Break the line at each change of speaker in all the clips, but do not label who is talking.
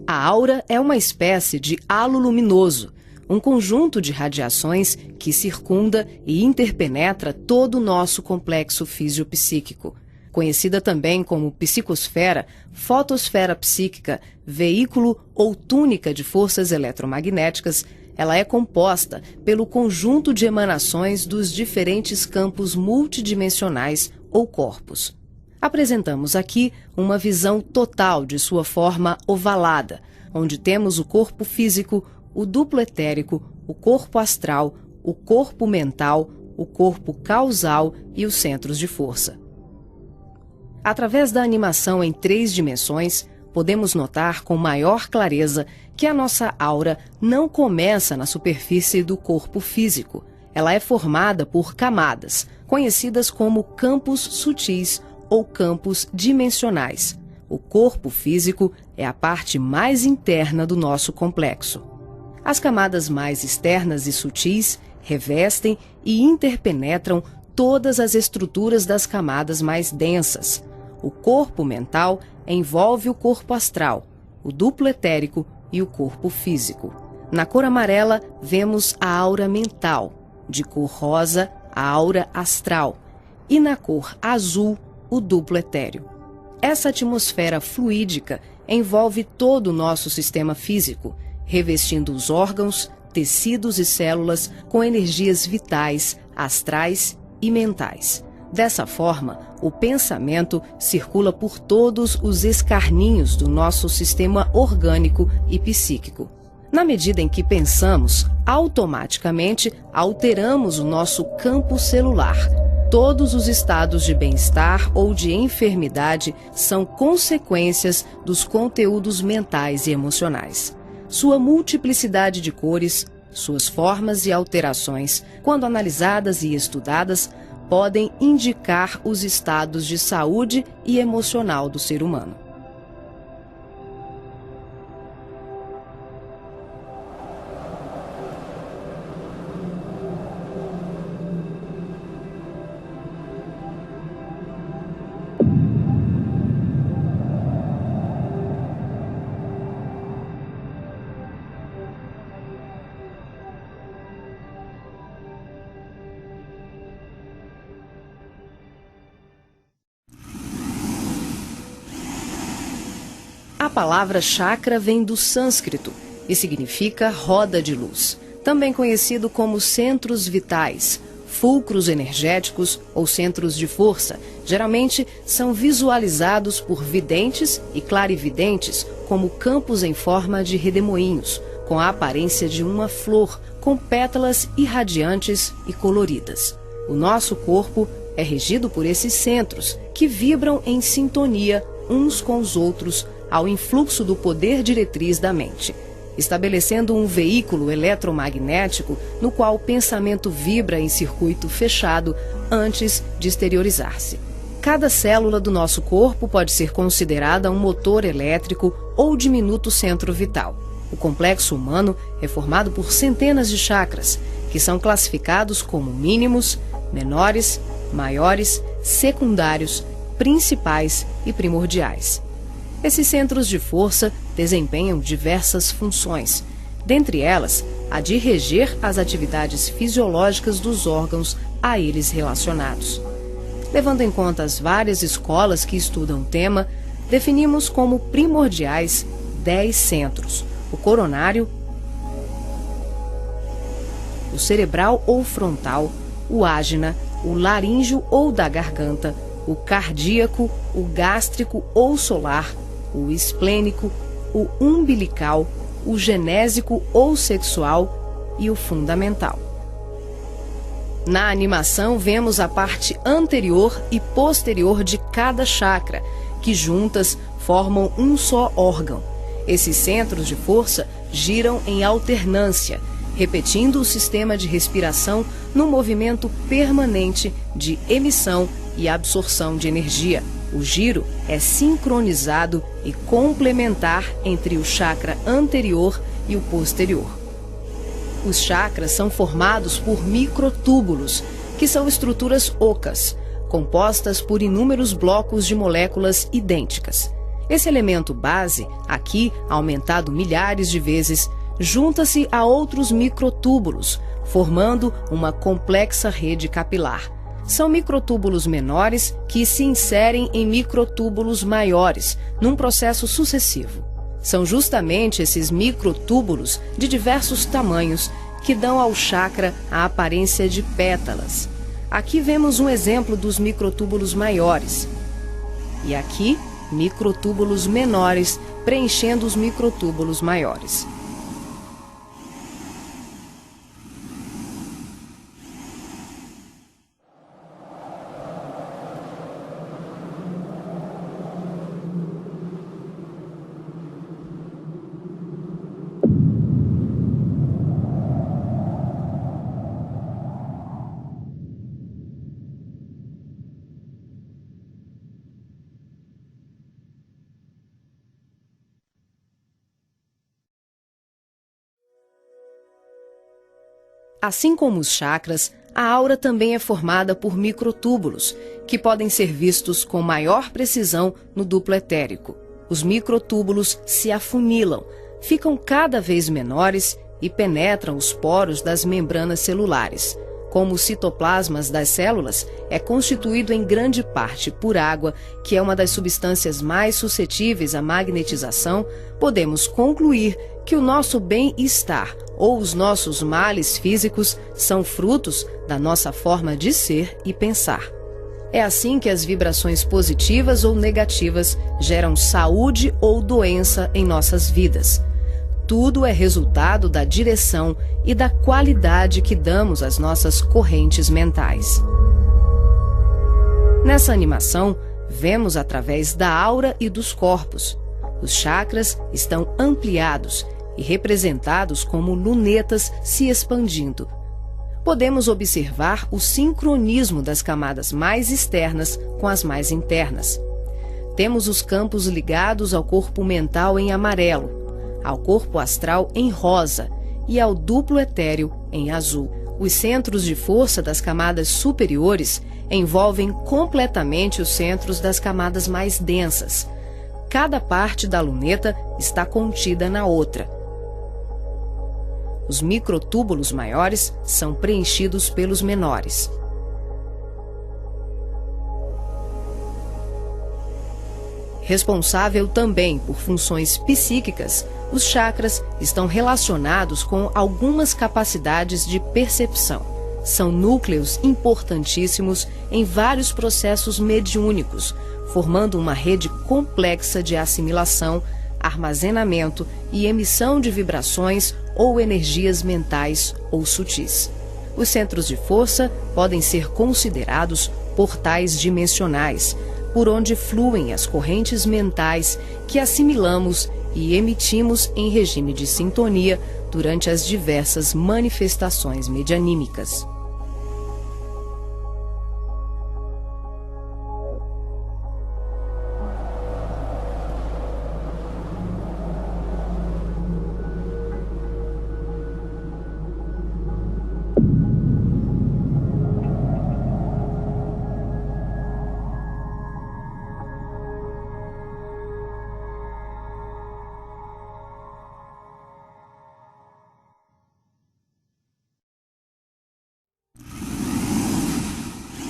A aura é uma espécie de halo luminoso, um conjunto de radiações que circunda e interpenetra todo o nosso complexo fisiopsíquico. Conhecida também como psicosfera, fotosfera psíquica, veículo ou túnica de forças eletromagnéticas, ela é composta pelo conjunto de emanações dos diferentes campos multidimensionais ou corpos. Apresentamos aqui uma visão total de sua forma ovalada, onde temos o corpo físico, o duplo etérico, o corpo astral, o corpo mental, o corpo causal e os centros de força. Através da animação em 3 dimensões, podemos notar com maior clareza que a nossa aura não começa na superfície do corpo físico. Ela é formada por camadas, conhecidas como campos sutis ou campos dimensionais. O corpo físico é a parte mais interna do nosso complexo. As camadas mais externas e sutis revestem e interpenetram todas as estruturas das camadas mais densas. O corpo mental envolve o corpo astral, o duplo etérico e o corpo físico. Na cor amarela, vemos a aura mental, de cor rosa, a aura astral, e na cor azul, o duplo etéreo. Essa atmosfera fluídica envolve todo o nosso sistema físico, revestindo os órgãos, tecidos e células com energias vitais, astrais e mentais. Dessa forma, o pensamento circula por todos os escarninhos do nosso sistema orgânico e psíquico. Na medida em que pensamos, automaticamente alteramos o nosso campo celular. Todos os estados de bem-estar ou de enfermidade são consequências dos conteúdos mentais e emocionais. Sua multiplicidade de cores, suas formas e alterações, quando analisadas e estudadas, podem indicar os estados de saúde e emocional do ser humano. A palavra chakra vem do sânscrito e significa roda de luz, também conhecido como centros vitais, fulcros energéticos ou centros de força. Geralmente são visualizados por videntes e clarividentes como campos em forma de redemoinhos, com a aparência de uma flor, com pétalas irradiantes e coloridas. O nosso corpo é regido por esses centros, que vibram em sintonia uns com os outros, ao influxo do poder diretriz da mente, estabelecendo um veículo eletromagnético no qual o pensamento vibra em circuito fechado antes de exteriorizar-se. Cada célula do nosso corpo pode ser considerada um motor elétrico ou diminuto centro vital. O complexo humano é formado por centenas de chakras, que são classificados como mínimos, menores, maiores, secundários, principais e primordiais. Esses centros de força desempenham diversas funções, dentre elas a de reger as atividades fisiológicas dos órgãos a eles relacionados. Levando em conta as várias escolas que estudam o tema, definimos como primordiais 10 centros: o coronário, o cerebral ou frontal, o ágina, o laríngeo ou da garganta, o cardíaco, o gástrico ou solar, o esplênico, o umbilical, o genésico ou sexual e o fundamental. Na animação, vemos a parte anterior e posterior de cada chakra, que juntas formam um só órgão. Esses centros de força giram em alternância, repetindo o sistema de respiração no movimento permanente de emissão e absorção de energia. O giro é sincronizado e complementar entre o chakra anterior e o posterior. Os chakras são formados por microtúbulos, que são estruturas ocas, compostas por inúmeros blocos de moléculas idênticas. Esse elemento base, aqui aumentado milhares de vezes, junta-se a outros microtúbulos, formando uma complexa rede capilar. São microtúbulos menores que se inserem em microtúbulos maiores, num processo sucessivo. São justamente esses microtúbulos de diversos tamanhos que dão ao chakra a aparência de pétalas. Aqui vemos um exemplo dos microtúbulos maiores. E aqui, microtúbulos menores preenchendo os microtúbulos maiores. Assim como os chakras, a aura também é formada por microtúbulos, que podem ser vistos com maior precisão no duplo etérico. Os microtúbulos se afunilam, ficam cada vez menores e penetram os poros das membranas celulares. Como os citoplasmas das células é constituído em grande parte por água, que é uma das substâncias mais suscetíveis à magnetização, podemos concluir que o nosso bem-estar ou os nossos males físicos são frutos da nossa forma de ser e pensar. É assim que as vibrações positivas ou negativas geram saúde ou doença em nossas vidas. Tudo é resultado da direção e da qualidade que damos às nossas correntes mentais. Nessa animação, vemos através da aura e dos corpos. Os chakras estão ampliados e representados como lunetas se expandindo. Podemos observar o sincronismo das camadas mais externas com as mais internas. Temos os campos ligados ao corpo mental em amarelo, ao corpo astral em rosa e ao duplo etéreo em azul. Os centros de força das camadas superiores envolvem completamente os centros das camadas mais densas. Cada parte da luneta está contida na outra. Os microtúbulos maiores são preenchidos pelos menores. Responsável também por funções psíquicas, os chakras estão relacionados com algumas capacidades de percepção. São núcleos importantíssimos em vários processos mediúnicos, formando uma rede complexa de assimilação, armazenamento e emissão de vibrações ou energias mentais ou sutis. Os centros de força podem ser considerados portais dimensionais, por onde fluem as correntes mentais que assimilamos e emitimos em regime de sintonia durante as diversas manifestações medianímicas.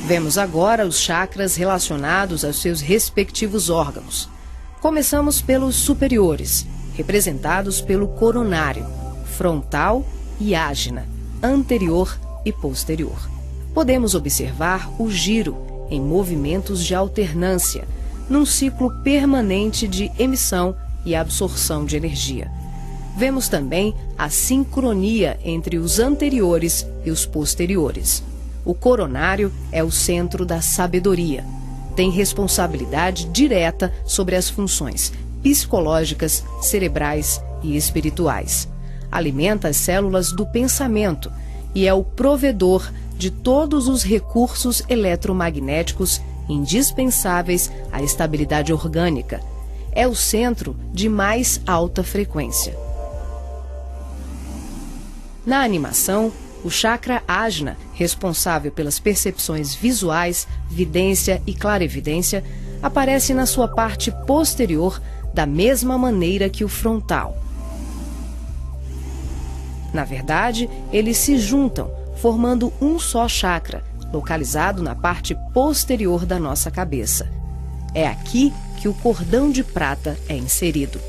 Vemos agora os chakras relacionados aos seus respectivos órgãos. Começamos pelos superiores, representados pelo coronário, frontal e ágina, anterior e posterior. Podemos observar o giro em movimentos de alternância, num ciclo permanente de emissão e absorção de energia. Vemos também a sincronia entre os anteriores e os posteriores. O coronário é o centro da sabedoria. Tem responsabilidade direta sobre as funções psicológicas, cerebrais e espirituais. Alimenta as células do pensamento e é o provedor de todos os recursos eletromagnéticos indispensáveis à estabilidade orgânica. É o centro de mais alta frequência. Na animação, o chakra ágina, responsável pelas percepções visuais, vidência e clarevidência, aparece na sua parte posterior da mesma maneira que o frontal. Na verdade, eles se juntam, formando um só chakra, localizado na parte posterior da nossa cabeça. É aqui que o cordão de prata é inserido.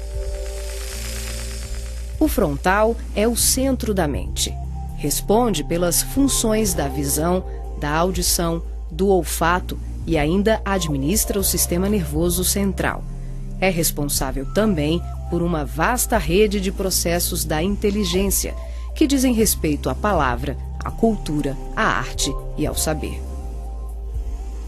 O frontal é o centro da mente. Responde pelas funções da visão, da audição, do olfato e ainda administra o sistema nervoso central. É responsável também por uma vasta rede de processos da inteligência, que dizem respeito à palavra, à cultura, à arte e ao saber.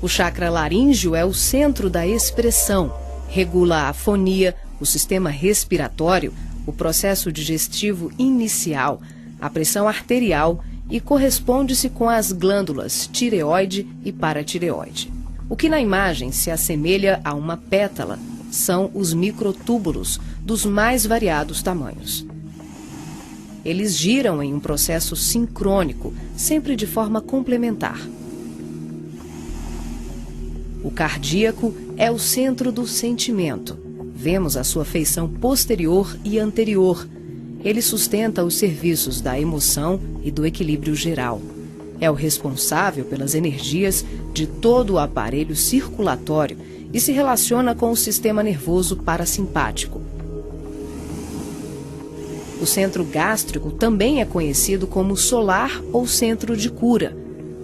O chakra laríngeo é o centro da expressão, regula a fonia, o sistema respiratório, o processo digestivo inicial, a pressão arterial e corresponde-se com as glândulas tireoide e paratireoide. O que na imagem se assemelha a uma pétala são os microtúbulos dos mais variados tamanhos. Eles giram em um processo sincrônico, sempre de forma complementar. O cardíaco é o centro do sentimento. Vemos a sua feição posterior e anterior. Ele sustenta os serviços da emoção e do equilíbrio geral. É o responsável pelas energias de todo o aparelho circulatório e se relaciona com o sistema nervoso parasimpático. O centro gástrico também é conhecido como solar ou centro de cura.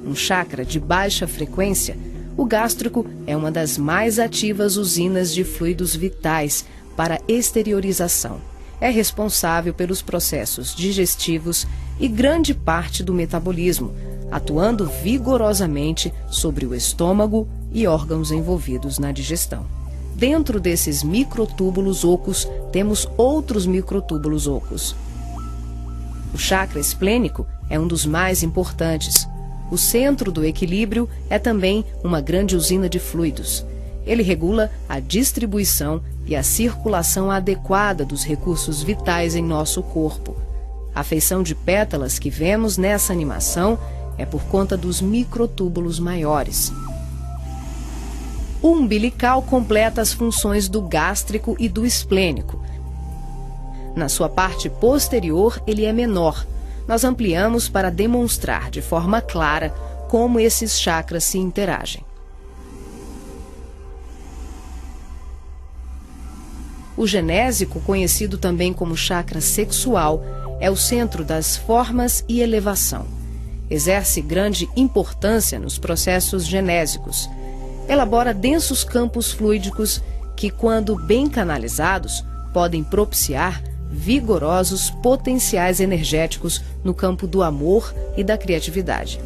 Um chakra de baixa frequência, o gástrico é uma das mais ativas usinas de fluidos vitais para exteriorização. É responsável pelos processos digestivos e grande parte do metabolismo, atuando vigorosamente sobre o estômago e órgãos envolvidos na digestão. Dentro desses microtúbulos ocos, temos outros microtúbulos ocos. O chakra esplênico é um dos mais importantes. O centro do equilíbrio é também uma grande usina de fluidos. Ele regula a distribuição e a circulação adequada dos recursos vitais em nosso corpo. A feição de pétalas que vemos nessa animação é por conta dos microtúbulos maiores. O umbilical completa as funções do gástrico e do esplênico. Na sua parte posterior, ele é menor. Nós ampliamos para demonstrar de forma clara como esses chakras se interagem. O genésico, conhecido também como chakra sexual, é o centro das formas e elevação. Exerce grande importância nos processos genésicos. Elabora densos campos fluídicos que, quando bem canalizados, podem propiciar vigorosos potenciais energéticos no campo do amor e da criatividade.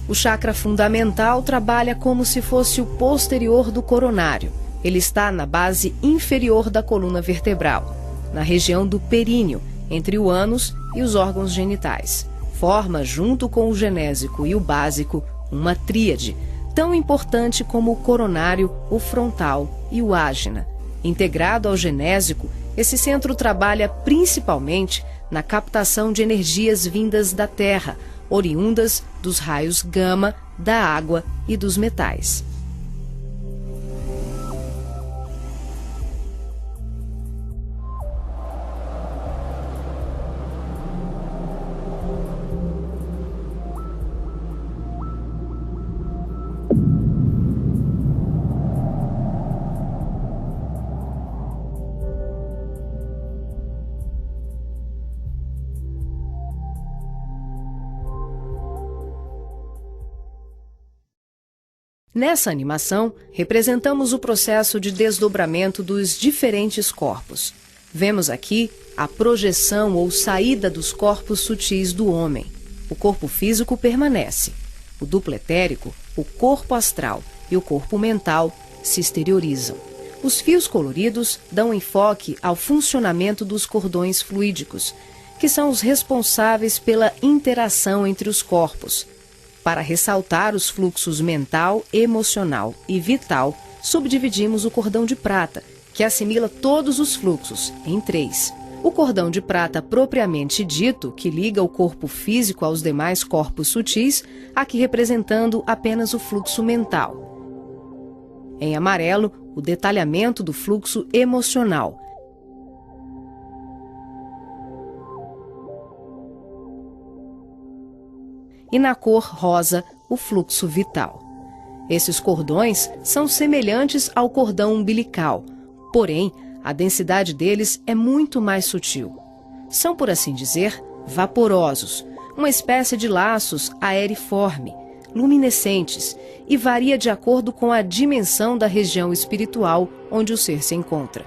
O chakra fundamental trabalha como se fosse o posterior do coronário. Ele está na base inferior da coluna vertebral, na região do períneo, entre o ânus e os órgãos genitais. Forma, junto com o genésico e o básico, uma tríade, tão importante como o coronário, o frontal e o ágina. Integrado ao genésico, esse centro trabalha principalmente na captação de energias vindas da Terra, oriundas dos raios gama, da água e dos metais. Nessa animação, representamos o processo de desdobramento dos diferentes corpos. Vemos aqui a projeção ou saída dos corpos sutis do homem. O corpo físico permanece. O duplo etérico, o corpo astral e o corpo mental se exteriorizam. Os fios coloridos dão enfoque ao funcionamento dos cordões fluídicos, que são os responsáveis pela interação entre os corpos. Para ressaltar os fluxos mental, emocional e vital, subdividimos o cordão de prata, que assimila todos os fluxos, em 3. O cordão de prata propriamente dito, que liga o corpo físico aos demais corpos sutis, aqui representando apenas o fluxo mental. Em amarelo, o detalhamento do fluxo emocional. E na cor rosa, o fluxo vital. Esses cordões são semelhantes ao cordão umbilical, porém, a densidade deles é muito mais sutil. São, por assim dizer, vaporosos, uma espécie de laços aeriforme, luminescentes, e varia de acordo com a dimensão da região espiritual onde o ser se encontra.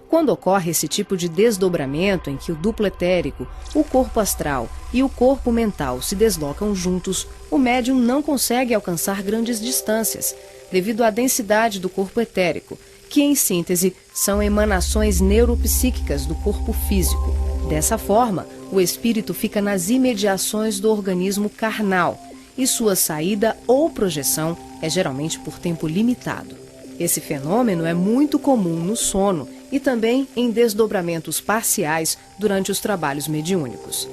Quando ocorre esse tipo de desdobramento em que o duplo etérico, o corpo astral e o corpo mental se deslocam juntos, o médium não consegue alcançar grandes distâncias, devido à densidade do corpo etérico, que, em síntese, são emanações neuropsíquicas do corpo físico. Dessa forma, o espírito fica nas imediações do organismo carnal, e sua saída ou projeção é geralmente por tempo limitado. Esse fenômeno é muito comum no sono e também em desdobramentos parciais durante os trabalhos mediúnicos.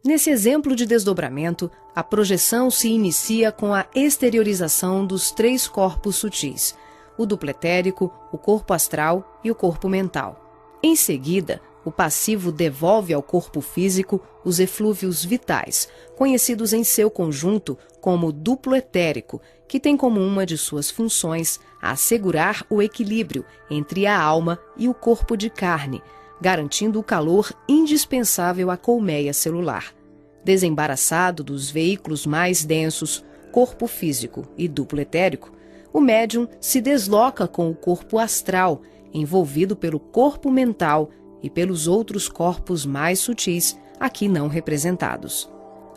Nesse exemplo de desdobramento, a projeção se inicia com a exteriorização dos 3 corpos sutis, o duplo etérico, o corpo astral e o corpo mental. Em seguida, o passivo devolve ao corpo físico os eflúvios vitais, conhecidos em seu conjunto como duplo etérico, que tem como uma de suas funções assegurar o equilíbrio entre a alma e o corpo de carne, garantindo o calor indispensável à colmeia celular. Desembaraçado dos veículos mais densos, corpo físico e duplo etérico, o médium se desloca com o corpo astral, envolvido pelo corpo mental e pelos outros corpos mais sutis, aqui não representados.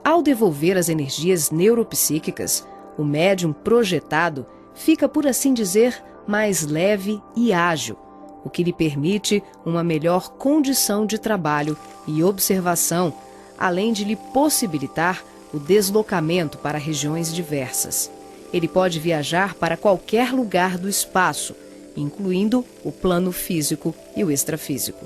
Ao devolver as energias neuropsíquicas, o médium projetado fica, por assim dizer, mais leve e ágil, o que lhe permite uma melhor condição de trabalho e observação, além de lhe possibilitar o deslocamento para regiões diversas. Ele pode viajar para qualquer lugar do espaço, incluindo o plano físico e o extrafísico.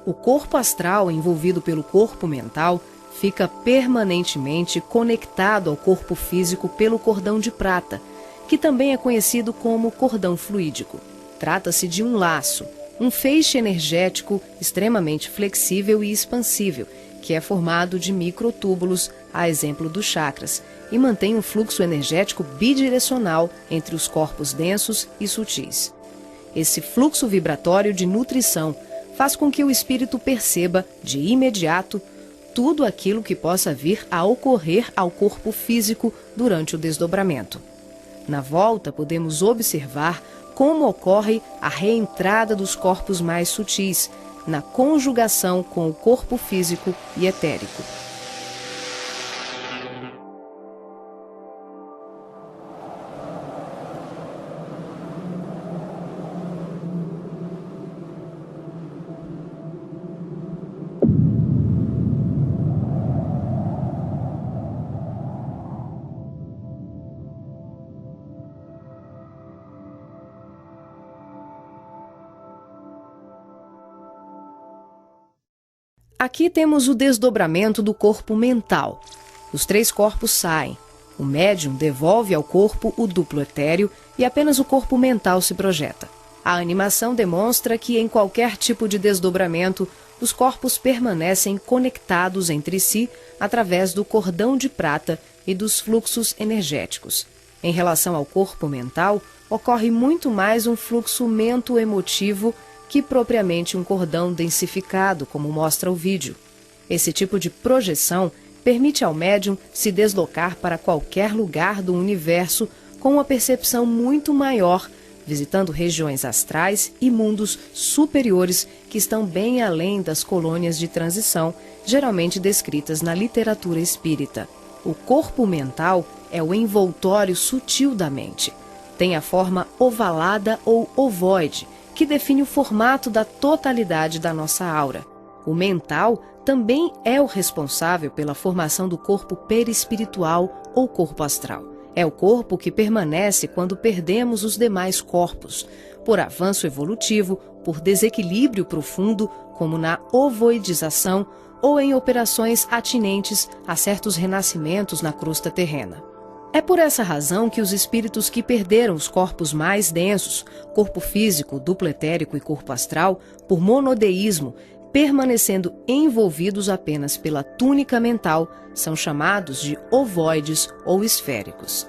O corpo astral envolvido pelo corpo mental fica permanentemente conectado ao corpo físico pelo cordão de prata, que também é conhecido como cordão fluídico. Trata-se de um laço, um feixe energético extremamente flexível e expansível, que é formado de microtúbulos, a exemplo dos chakras, e mantém um fluxo energético bidirecional entre os corpos densos e sutis. Esse fluxo vibratório de nutrição faz com que o espírito perceba, de imediato, tudo aquilo que possa vir a ocorrer ao corpo físico durante o desdobramento. Na volta, podemos observar como ocorre a reentrada dos corpos mais sutis, na conjugação com o corpo físico e etérico. Aqui temos o desdobramento do corpo mental. Os 3 corpos saem. O médium devolve ao corpo o duplo etéreo e apenas o corpo mental se projeta. A animação demonstra que, em qualquer tipo de desdobramento, os corpos permanecem conectados entre si através do cordão de prata e dos fluxos energéticos. Em relação ao corpo mental, ocorre muito mais um fluxo mento-emotivo que propriamente um cordão densificado, como mostra o vídeo. Esse tipo de projeção permite ao médium se deslocar para qualquer lugar do universo com uma percepção muito maior, visitando regiões astrais e mundos superiores que estão bem além das colônias de transição, geralmente descritas na literatura espírita. O corpo mental é o envoltório sutil da mente. Tem a forma ovalada ou ovoide, que define o formato da totalidade da nossa aura. O mental também é o responsável pela formação do corpo perispiritual ou corpo astral. É o corpo que permanece quando perdemos os demais corpos, por avanço evolutivo, por desequilíbrio profundo, como na ovoidização ou em operações atinentes a certos renascimentos na crosta terrena. É por essa razão que os espíritos que perderam os corpos mais densos, corpo físico, duplo etérico e corpo astral, por monodeísmo, permanecendo envolvidos apenas pela túnica mental, são chamados de ovoides ou esféricos.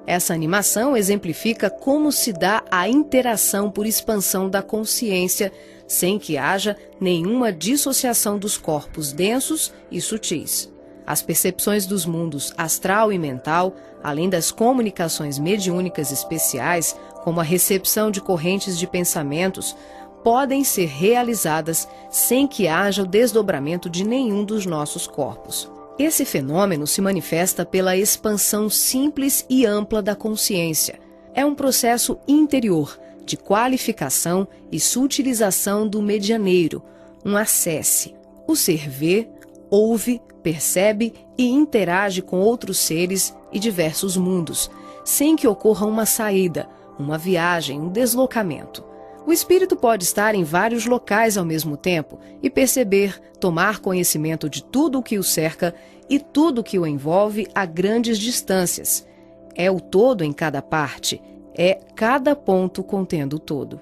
Essa animação exemplifica como se dá a interação por expansão da consciência, sem que haja nenhuma dissociação dos corpos densos e sutis. As percepções dos mundos astral e mental, além das comunicações mediúnicas especiais, como a recepção de correntes de pensamentos, podem ser realizadas sem que haja o desdobramento de nenhum dos nossos corpos. Esse fenômeno se manifesta pela expansão simples e ampla da consciência. É um processo interior, de qualificação e sutilização do medianeiro, um acesse. O ser vê, ouve, percebe e interage com outros seres e diversos mundos, sem que ocorra uma saída, uma viagem, um deslocamento. O espírito pode estar em vários locais ao mesmo tempo e perceber, tomar conhecimento de tudo o que o cerca e tudo o que o envolve a grandes distâncias. É o todo em cada parte, é cada ponto contendo o todo.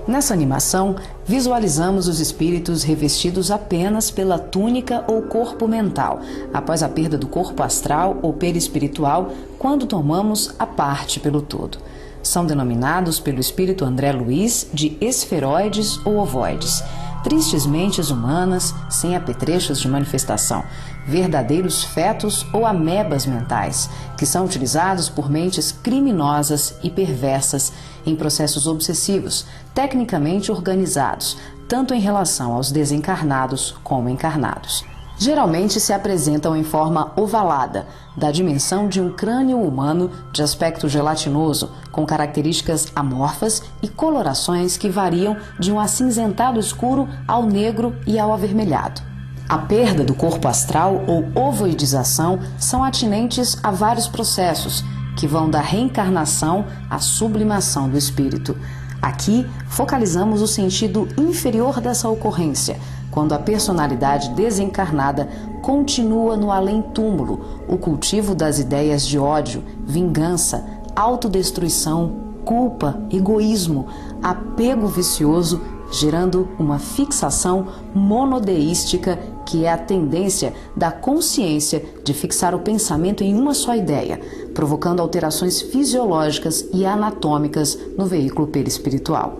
Nessa animação, visualizamos os espíritos revestidos apenas pela túnica ou corpo mental, após a perda do corpo astral ou perispiritual, quando tomamos a parte pelo todo. São denominados pelo espírito André Luiz de esferoides ou ovoides, tristes mentes humanas sem apetrechos de manifestação, verdadeiros fetos ou amebas mentais, que são utilizados por mentes criminosas e perversas em processos obsessivos, tecnicamente organizados, tanto em relação aos desencarnados como encarnados. Geralmente se apresentam em forma ovalada, da dimensão de um crânio humano de aspecto gelatinoso, com características amorfas e colorações que variam de um acinzentado escuro ao negro e ao avermelhado. A perda do corpo astral ou ovoidização são atinentes a vários processos, que vão da reencarnação à sublimação do espírito. Aqui, focalizamos o sentido inferior dessa ocorrência, quando a personalidade desencarnada continua no além-túmulo, o cultivo das ideias de ódio, vingança, autodestruição, culpa, egoísmo, apego vicioso, gerando uma fixação monodeística, que é a tendência da consciência de fixar o pensamento em uma só ideia, provocando alterações fisiológicas e anatômicas no veículo perispiritual.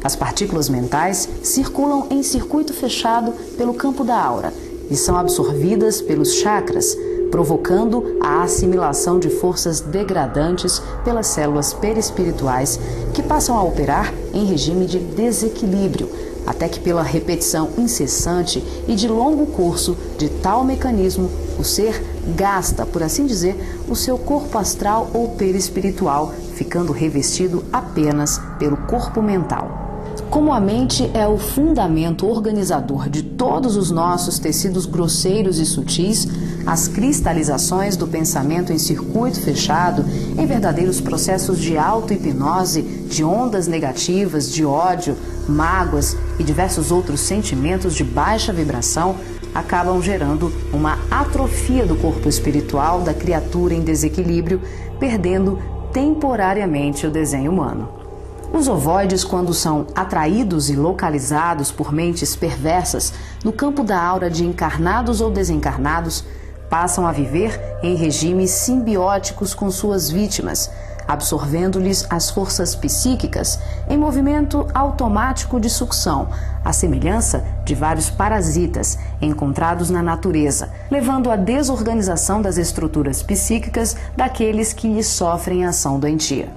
As partículas mentais circulam em circuito fechado pelo campo da aura e são absorvidas pelos chakras, provocando a assimilação de forças degradantes pelas células perispirituais, que passam a operar em regime de desequilíbrio, até que pela repetição incessante e de longo curso de tal mecanismo, o ser gasta, por assim dizer, o seu corpo astral ou perispiritual, ficando revestido apenas pelo corpo mental. Como a mente é o fundamento organizador de todos os nossos tecidos grosseiros e sutis, as cristalizações do pensamento em circuito fechado, em verdadeiros processos de auto-hipnose, de ondas negativas, de ódio, mágoas e diversos outros sentimentos de baixa vibração, acabam gerando uma atrofia do corpo espiritual da criatura em desequilíbrio, perdendo temporariamente o desenho humano. Os ovoides, quando são atraídos e localizados por mentes perversas no campo da aura de encarnados ou desencarnados, passam a viver em regimes simbióticos com suas vítimas, absorvendo-lhes as forças psíquicas em movimento automático de sucção, à semelhança de vários parasitas encontrados na natureza, levando à desorganização das estruturas psíquicas daqueles que lhes sofrem a ação doentia.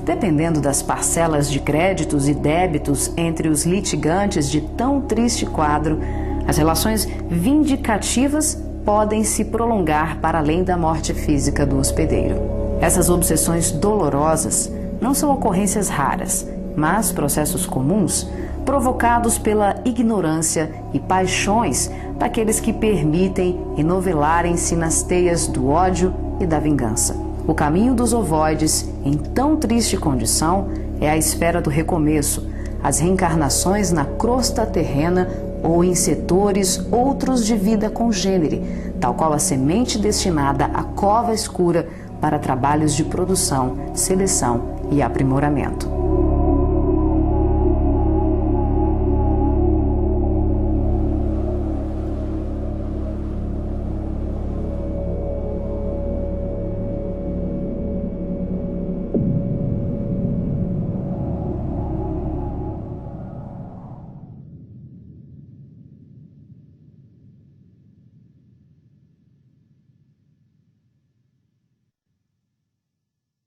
Dependendo das parcelas de créditos e débitos entre os litigantes de tão triste quadro, as relações vindicativas podem se prolongar para além da morte física do hospedeiro. Essas obsessões dolorosas não são ocorrências raras, mas processos comuns provocados pela ignorância e paixões daqueles que permitem enovelarem-se nas teias do ódio e da vingança. O caminho dos ovoides, em tão triste condição, é a esfera do recomeço, as reencarnações na crosta terrena ou em setores outros de vida congênere, tal qual a semente destinada à cova escura para trabalhos de produção, seleção e aprimoramento.